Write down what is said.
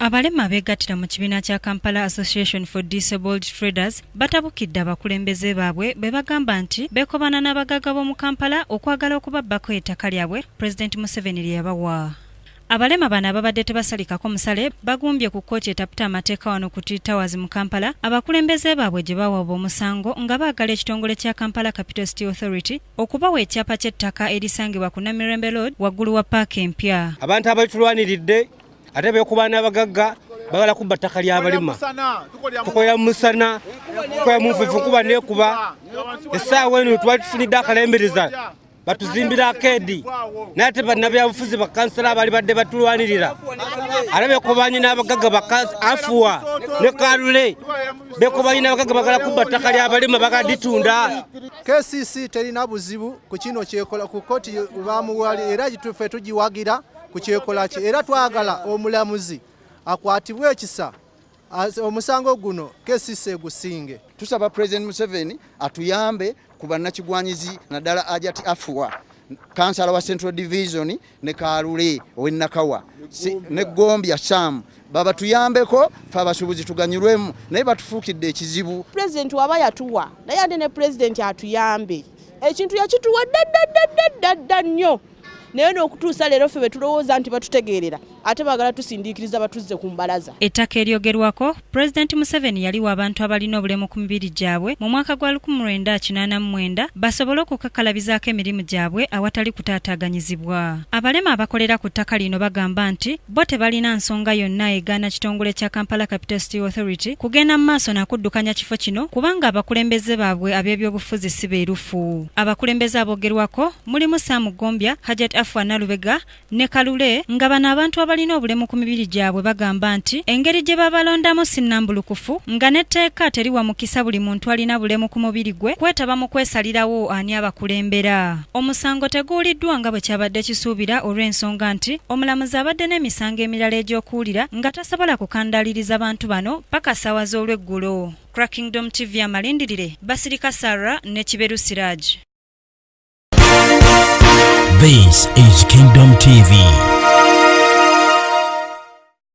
Abalema beegattira mu kibiina kya Kampala Association for Disabled Traders batabukidde abakulembeze baabwe bwe bagamba nti beekobana n'abagagga b'omu Kampala okwagala okubabbako ettaka lyabwe President Museveni lye yabawa. Abalema bano ababadde tebasalikako musale bagumbye ku kkooti etaputa amateeka wano ku Twin Towers mu Kampala abakulembeze baabwe gye bawaaba omusango nga baagala ekitongole kya Kampala Capital City Authority okubawa ekyapa ky'ettaka erisangibwa ku Namirembe Road waggulu wa paaka empya. Abantu abalitulwaniridde ate beekubana abagagga bagala kubba ttaka ly'abalema. Tukolera musana, tukolera munfufu kuba neekuba. Essaawa eno twali tufunidde akalembereza batuzimbira akeedi naye ate bannabyabufuzi bakansala abali badde batulwanirira ate beekobanye n'abagagga afuwa ne Kalule beekobanye n'abagagga bagala kubba ttaka ly'abalema bagala ditunda. KCC terina buzibu ku kino kyekola ku kkooti bamuwali era gitufe tugiwagira ku kyekola kye era twagala omulamuzi akwatibwe ekisa omusango guno KCC gusinge. Tusaba President Museveni atuyambe ku bannakigwanyizi naddala Ajati Afuwa kansala wa Central Division ne Kalule ow'Ennakawa ne Gombya Sam baba tuyambeko fa abasuubuzi tuganyirwemu naye batufuukidde ekizibu. President waba yatuwa naye ate ne President atuyambe ekintu yakituwa ddadda nnyo naye n'okutuusa leero ffe betulowooza nti batutegeerera ate bagala tusindiikiriza batuzze ku mbalaza. Ettaka eryogerwako President Museveni yaliwa abantu abalina obulemu ku mibiri gyabwe mu mwaka gwa 1989 basobole okukakalabizaako emirimu gyabwe awatali kutaataaganyizibwa. Abalema abakolera ku ttaka lino bagamba nti bo tebalina nsonga yonna egaana kitongole kya Kampala Capital City Authority kugenda mu maaso n'akuddukanya kifo kino kubanga abakulembeze baabwe ab'ebyobufuzi si beerufu. Abakulembeze aboogerwako mulimu Sam Gombya, Ajati Afuwa Nalubega ne Kalule nga bano abantu abalina obulemu ku mibiri gyabwe bagamba nti engeri gye babalondamu sinnambulukufu nga n'etteeka teriwa mukisa buli muntu alina bulemu ku mubiri gwe kwetaba mu kwesalirawo ani abakulembera. Omusango teguuliddwa nga bwe kyabadde kisuubira olw'ensonga nti omulamuzi abadde n'emisango emirala egy'okuwulira nga tasobola kukandaliriza bantu bano paka ssaawa z'olweggulo. Kingdom TV amalindirire Basirika Sarah ne Kiberu Siraj. This is Kingdom TV.